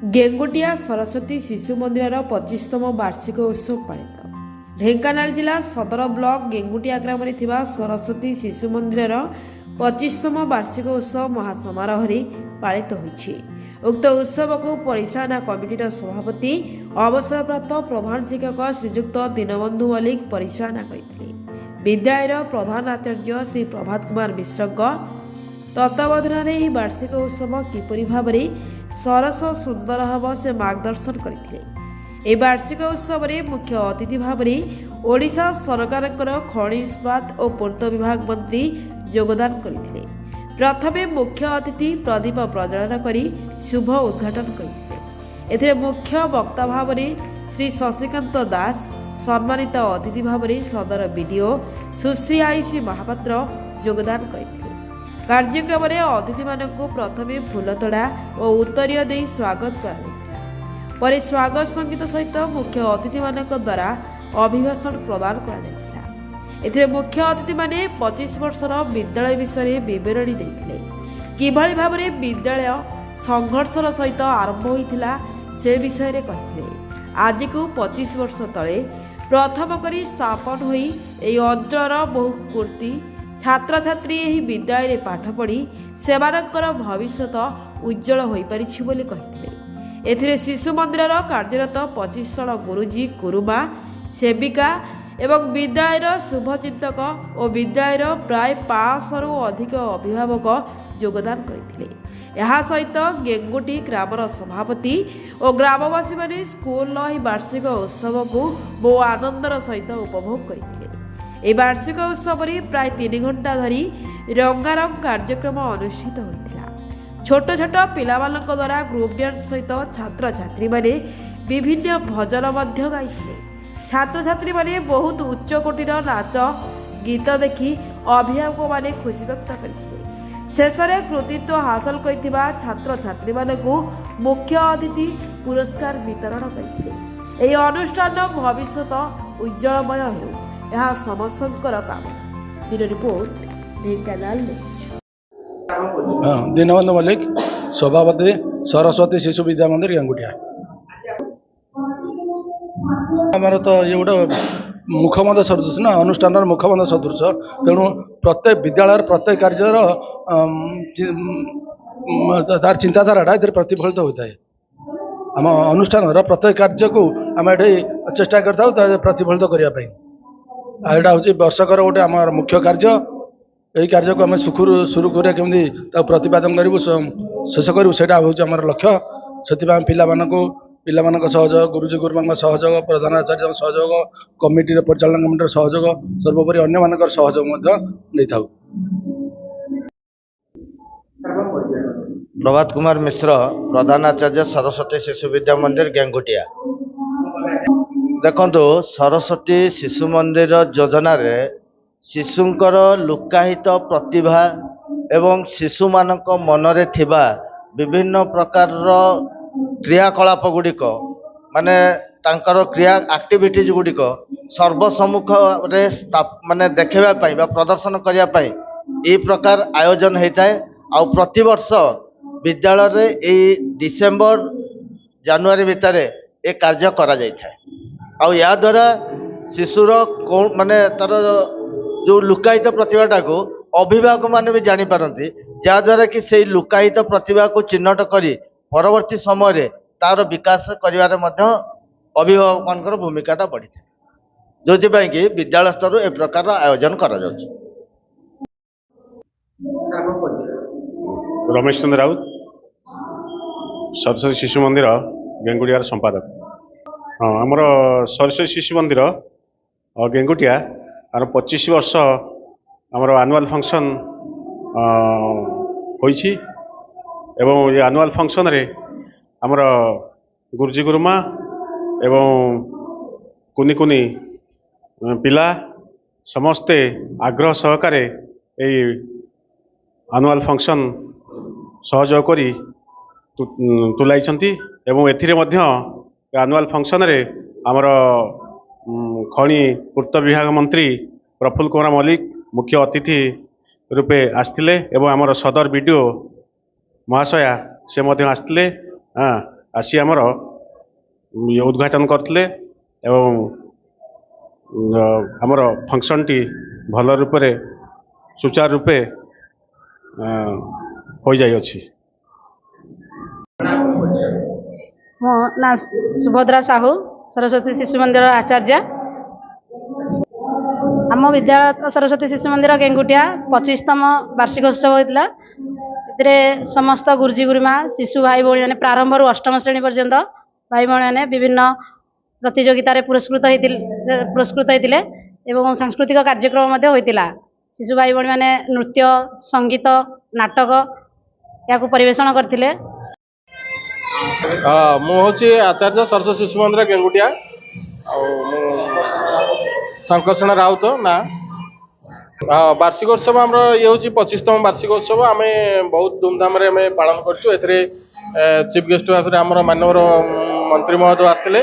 गेंगुटिया सरस्वती शिशु मंदिर 25तम वार्षिक उत्सव पालित। ढेंकानाल जिला सदर ब्लॉक गेंगुटिया ग्राम सरस्वती शिशु मंदिर 25तम वार्षिक उत्सव महासमारोह पालित होइछि। उक्त उत्सव को परिचालना कमिटीर सभापति अवसरप्राप्त प्रधान शिक्षक श्रीजुक्त दीनबंधु मल्लिक परिचालना करथिले। विद्यालयर प्रधान आचार्य श्री प्रभात कुमार मिश्र तत्वावधान में वार्षिक उत्सव किपरि भाव सरस सुंदर हम से मार्गदर्शन करते। वार्षिक उत्सव में मुख्य अतिथि भाव ओडिशा सरकार खनि इस्पात और पूर्त विभाग मंत्री योगदान करते। प्रथमे मुख्य अतिथि प्रदीप प्रज्वलन करी शुभ उद्घाटन करते। मुख्य वक्ता भाव श्री शशिकांत दास, सम्मानित अतिथि भाव सदर बीडीओ सुश्री आईसी महापात्र योगदान करते। कार्यक्रम में अतिथि मानक प्रथमे फूलतोड़ा और उत्तरीय दे स्वागत कर स्वागत संगीत सहित मुख्य अतिथि मानक द्वारा अभिभाषण प्रदान कर मुख्य अतिथि माने 25 वर्षर विद्यालय विषय विवरणी देते। किभली भाव विद्यालय संघर्षर सहित आरंभ होता से विषय में कहते। आज को 25 वर्ष तले प्रथम करी स्थापन होई एई अंचलर बहु कीर्ति छात्र छात्री यही विद्यालय पाठ पढ़ी सेमानकर भविष्यत उज्जवल हो पारिछि बोली कहिथिले। एथिरे शिशु मंदिर कार्यरत 25 जन गुरुजी गुरुमा सेविका एवं विद्यालयर शुभचिंतक और विद्यालयर प्राय 500 रु अधिक अभिभावक योगदान करथिले। यह सहित गेंगुटी ग्रामर सभापति और ग्रामवासी माने स्कूल वार्षिक उत्सव को बहु आनंदर सहित उपभोग करथिले। ए वार्षिक उत्सव प्राय 3 घंटा धरी रंगारंग कार्यक्रम अनुष्ठित होता। छोट छोट पिलामानक द्वारा ग्रुप डांस सहित छात्र छात्री माने विभिन्न भजन गाइथिले। छात्र छात्री माने बहुत उच्च कोटीर नाच गीत देखि अभिभावक माने खुशी व्यक्त करथिले। शेष में कृतित्व हासिल करथिबा छात्र छात्री मानकु मुख्य अतिथि पुरस्कार वितरण करथिले। एही अनुष्ठान भविष्यत उज्जवलमय हेउ यह समस्तकर कामना। Bureau report Dhenkanal news. Dinabandhu Mallik, सभापति सरस्वती शिशु विद्या मंदिर गेंगुटिया। आमर तो ये गोटे मुखमंद सदृश ना अनुष्ठान मुखमंद सदृश, तेणु प्रत्येक विद्यालय प्रत्येक कार्यर तार चिंताधारा ये प्रतिफलित होता है। आम अनुष्ठान प्रत्येक कार्य को आम ये चेष्टा करता प्रतिफलित करने। यहाँ हूँ वर्षकर गोटे आम मुख्य कार्य। यही कार्य को आम सुरुखुर केमी प्रतिपादन करूँ शेष करूँ से हूँ आम लक्ष्य। से पिला सहयोग, गुरुजी गुरुमा सहयोग, प्रधान आचार्य सहयोग, कमिटी परिचालन कमिटी सहयोग, सर्वोपरि अन्य मान सहयोग नहीं था। प्रभात कुमार मिश्र, प्रधान आचार्य सरस्वती शिशु विद्या मंदिर गेंगुटिया। देखो सरस्वती शिशु मंदिर योजना रे शिशुंकर लुकाहित प्रतिभा एवं शिशु मानक मनरे थिबा विभिन्न प्रकार क्रियाकलाप गुड़िक माने तांकर क्रिया एक्टिविटीज गुड़िक सर्वसम्मुख रे माने देखा प्रदर्शन करने ये प्रकार आयोजन होता है। आ प्रतिवर्ष विद्यालय रे ए डिसेम्बर जनवरी भितर ए कार्य करा जायथा है। आ या द्वारा शिशुर माने तार जो लुकायित प्रतिभाटा को अभिभावक माने भी जानी पारंती, जहाँद्वारा कि से लुकायित प्रतिभा को चिन्हट करी परवर्ती समय रे तार विकास करिवारे मध्य अभिभावक भूमिकाटा बढ़ी था, जो कि विद्यालय स्तर ए प्रकार आयोजन करा जाउछि। रमेश चंद्र राउत, सरस्वती शिशु मंदिर गेंगुटियार संपादक। हाँ, आमर सरस्वती शिशु मंदिर गेंगुटिया आर 25 वर्ष आमर आनुआल फंक्शन होइछि। एवं ये आनुआल फंक्शन रे आमर गुरुजी गुरुमा एवं कुनी कुनी पिला समस्ते आग्रह सहकारे एई आनुआल फंक्शन सहयोग करी तुलाइछंती। एवं एथिरे मध्य आनुआल फंक्शन रे आमर खनि पूर्त विभाग मंत्री प्रफुल्ल कुमार मल्लिक मुख्य अतिथि रूपे आसथिले एवं आमर सदर बीडीओ महाशया से आसथिले। ଆସି ଆମର ଉଦ୍ଘାଟନ କରିଥିଲେ ଏବଂ ଆମର ଫଙ୍କସନ୍ଟି ଭଲ ରୂପରେ ସୁଚାରୁ ରୂପେ ହୋଇଯାଇଅଛି। ମୋ ନାଁ ସୁଭଦ୍ରା ସାହୁ, ସରସ୍ୱତୀ ଶିଶୁ ମନ୍ଦିର ଆଚାର୍ଯ୍ୟା। ଆମ ବିଦ୍ୟାଳୟ ସରସ୍ୱତୀ ଶିଶୁ ମନ୍ଦିର ଗେଙ୍ଗୁଟିଆ 25ତମ ବାର୍ଷିକ ଉତ୍ସବ ହୋଇଥିଲା। ଏଥିରେ ସମସ୍ତ ଗୁରୁଜୀ ଗୁରୁମା, ଶିଶୁ ଭାଇ ଭଉଣୀମାନେ ପ୍ରାରମ୍ଭରୁ ଅଷ୍ଟମ ଶ୍ରେଣୀ ପର୍ଯ୍ୟନ୍ତ ଭାଇ ଭଉଣୀମାନେ ବିଭିନ୍ନ ପ୍ରତିଯୋଗିତାରେ ପୁରସ୍କୃତ ହୋଇଥିଲେ ଏବଂ ସାଂସ୍କୃତିକ କାର୍ଯ୍ୟକ୍ରମ ମଧ୍ୟ ହୋଇଥିଲା। ଶିଶୁ ଭାଇ ଭଉଣୀମାନେ ନୃତ୍ୟ, ସଙ୍ଗୀତ, ନାଟକ ଏହାକୁ ପରିବେଷଣ କରିଥିଲେ। ମୁଁ ହେଉଛି ଆଚାର୍ଯ୍ୟ ସରସ୍ୱତୀ ଶିଶୁ ମନ୍ଦିର ଗେଙ୍ଗୁଟିଆ। ଆଉ ମୁଁ ଶଙ୍କର୍ଷଣ ରାଉତ ନା। ବାର୍ଷିକ ଉତ୍ସବ ଆମର ଇଏ ହେଉଛି 25ତମ ବାର୍ଷିକ ଉତ୍ସବ। ଆମେ ବହୁତ ଧୁମଧାମରେ ଆମେ ପାଳନ କରିଛୁ। ଏଥିରେ ଚିଫ୍ ଗେଷ୍ଟ ଭାବରେ ଆମର ମାନ୍ୟବର ମନ୍ତ୍ରୀ ମହୋଦୟ ଆସିଥିଲେ,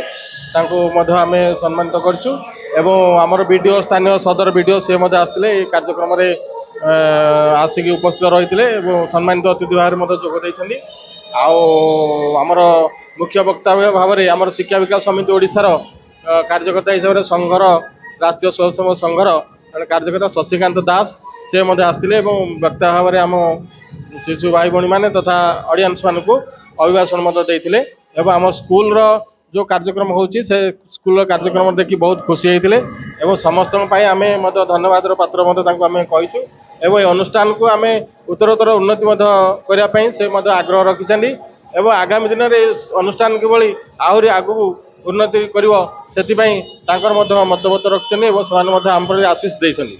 ତାଙ୍କୁ ମଧ୍ୟ ଆମେ ସମ୍ମାନିତ କରିଛୁ। ଏବଂ ଆମର ବିଡ଼ିଓ, ସ୍ଥାନୀୟ ସଦର ବିଡ଼ିଓ ସେ ମଧ୍ୟ ଆସିଥିଲେ ଏହି କାର୍ଯ୍ୟକ୍ରମରେ ଆସିକି ଉପସ୍ଥିତ ରହିଥିଲେ ଏବଂ ସମ୍ମାନିତ ଅତିଥି ଭାବରେ ମଧ୍ୟ ଯୋଗ ଦେଇଛନ୍ତି। ଆଉ ଆମର ମୁଖ୍ୟ ବକ୍ତା ଭାବରେ ଆମର ଶିକ୍ଷା ବିକାଶ ସମିତି ଓଡ଼ିଶାର କାର୍ଯ୍ୟକର୍ତ୍ତା ହିସାବରେ ସଂଘର ରାଷ୍ଟ୍ରୀୟ ସ୍ୱୟଂସେବକ ସଂଘର ଜଣେ କାର୍ଯ୍ୟକର୍ତ୍ତା ଶଶିକାନ୍ତ ଦାସ ସେ ମଧ୍ୟ ଆସିଥିଲେ ଏବଂ ବକ୍ତା ଭାବରେ ଆମ ଶିଶୁ ଭାଇ ଭଉଣୀମାନେ ତଥା ଅଡ଼ିଏନ୍ସ ମାନଙ୍କୁ ଅଭିଭାଷଣ ମଧ୍ୟ ଦେଇଥିଲେ। ଏବଂ ଆମ ସ୍କୁଲର ଯେଉଁ କାର୍ଯ୍ୟକ୍ରମ ହେଉଛି ସେ ସ୍କୁଲର କାର୍ଯ୍ୟକ୍ରମ ଦେଖି ବହୁତ ଖୁସି ହେଇଥିଲେ ଏବଂ ସମସ୍ତଙ୍କ ପାଇଁ ଆମେ ମଧ୍ୟ ଧନ୍ୟବାଦର ପାତ୍ର ମଧ୍ୟ ତାଙ୍କୁ ଆମେ କହିଛୁ। ଏବଂ ଏ ଅନୁଷ୍ଠାନକୁ ଆମେ ଉତ୍ତରୋତ୍ତର ଉନ୍ନତି ମଧ୍ୟ କରିବା ପାଇଁ ସେ ମଧ୍ୟ ଆଗ୍ରହ ରଖିଛନ୍ତି ଏବଂ ଆଗାମୀ ଦିନରେ ଏ ଅନୁଷ୍ଠାନ କିଭଳି ଆହୁରି ଆଗକୁ ଉନ୍ନତି କରିବ ସେଥିପାଇଁ ତାଙ୍କର ମଧ୍ୟ ମତଭତ ରଖିଛନ୍ତି ଏବଂ ସେମାନେ ମଧ୍ୟ ଆମ ପ୍ରତି ଆଶୀଷ ଦେଇଛନ୍ତି।